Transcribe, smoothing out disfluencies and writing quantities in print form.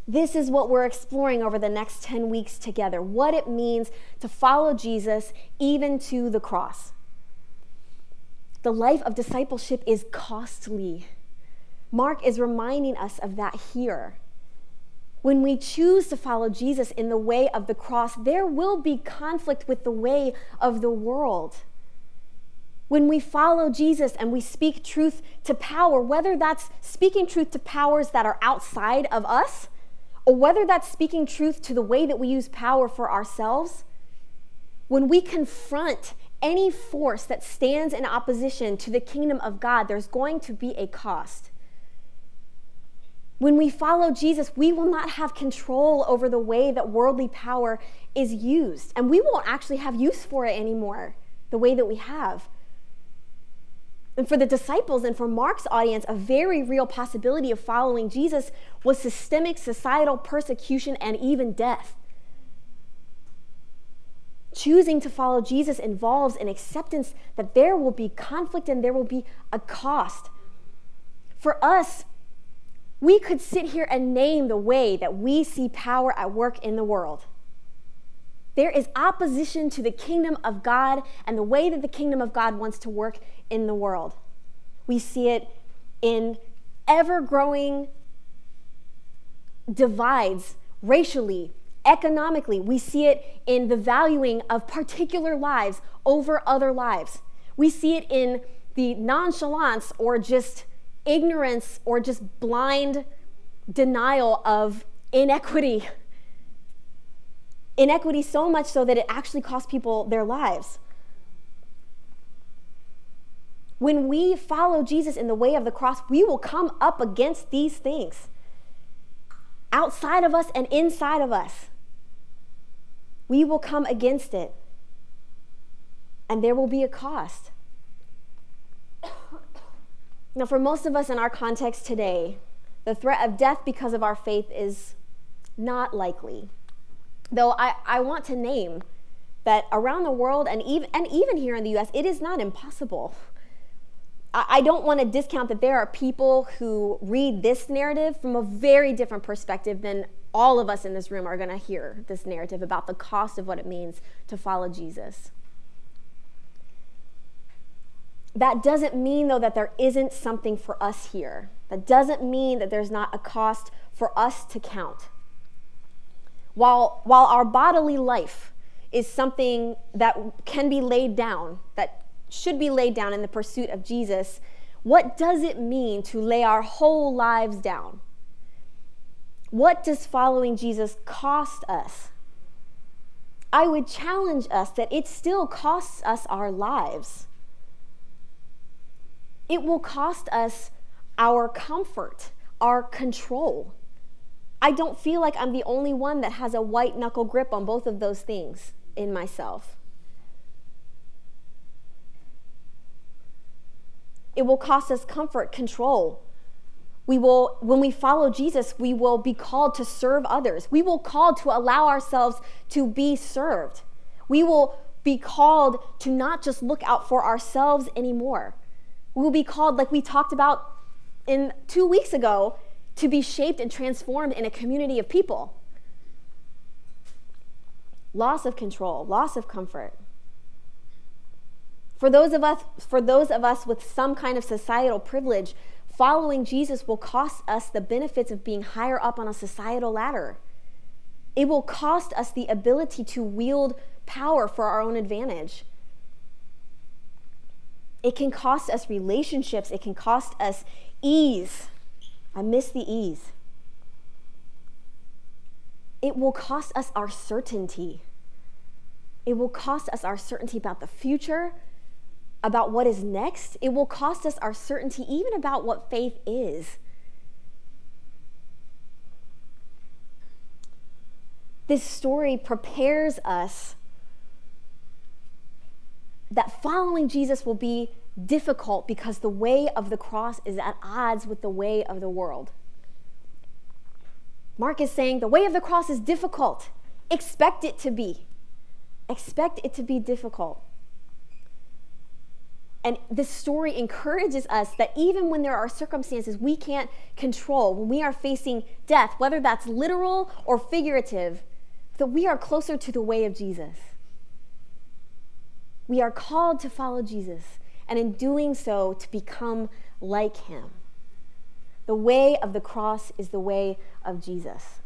This is what we're exploring over the next 10 weeks together, what it means to follow Jesus even to the cross. The life of discipleship is costly. Mark is reminding us of that here. When we choose to follow Jesus in the way of the cross, there will be conflict with the way of the world. When we follow Jesus and we speak truth to power, whether that's speaking truth to powers that are outside of us, or whether that's speaking truth to the way that we use power for ourselves, when we confront any force that stands in opposition to the kingdom of God, there's going to be a cost. When we follow Jesus, we will not have control over the way that worldly power is used, and we won't actually have use for it anymore the way that we have. And for the disciples and for Mark's audience, a very real possibility of following Jesus was systemic societal persecution and even death. Choosing to follow Jesus involves an acceptance that there will be conflict and there will be a cost. For us, we could sit here and name the way that we see power at work in the world. There is opposition to the kingdom of God and the way that the kingdom of God wants to work in the world. We see it in ever-growing divides racially, economically. We see it in the valuing of particular lives over other lives. We see it in the nonchalance or just ignorance or just blind denial of inequity. Inequity so much so that it actually costs people their lives. When we follow Jesus in the way of the cross, we will come up against these things outside of us and inside of us. We will come against it, and there will be a cost. Now, for most of us in our context today, the threat of death because of our faith is not likely. Though I want to name that around the world and even here in the U.S., it is not impossible. I don't want to discount that there are people who read this narrative from a very different perspective than all of us in this room are going to hear this narrative about the cost of what it means to follow Jesus. That doesn't mean, though, that there isn't something for us here. That doesn't mean that there's not a cost for us to count. While our bodily life is something that can be laid down, that should be laid down in the pursuit of Jesus, what does it mean to lay our whole lives down? What does following Jesus cost us? I would challenge us that it still costs us our lives. It will cost us our comfort, our control. I don't feel like I'm the only one that has a white knuckle grip on both of those things in myself. It will cost us comfort, control. When we follow Jesus, we will be called to serve others. We will called to allow ourselves to be served. We will be called to not just look out for ourselves anymore. We will be called, like we talked about 2 weeks ago, to be shaped and transformed in a community of people. Loss of control, loss of comfort. For those of us with some kind of societal privilege, following Jesus will cost us the benefits of being higher up on a societal ladder. It will cost us the ability to wield power for our own advantage. It can cost us relationships. It can cost us ease. I miss the ease. It will cost us our certainty. It will cost us our certainty about the future, about what is next. It will cost us our certainty even about what faith is. This story prepares us that following Jesus will be difficult because the way of the cross is at odds with the way of the world. Mark is saying the way of the cross is difficult. Expect it to be. Expect it to be difficult. And this story encourages us that even when there are circumstances we can't control, when we are facing death, whether that's literal or figurative, that we are closer to the way of Jesus. We are called to follow Jesus, and in doing so, to become like him. The way of the cross is the way of Jesus.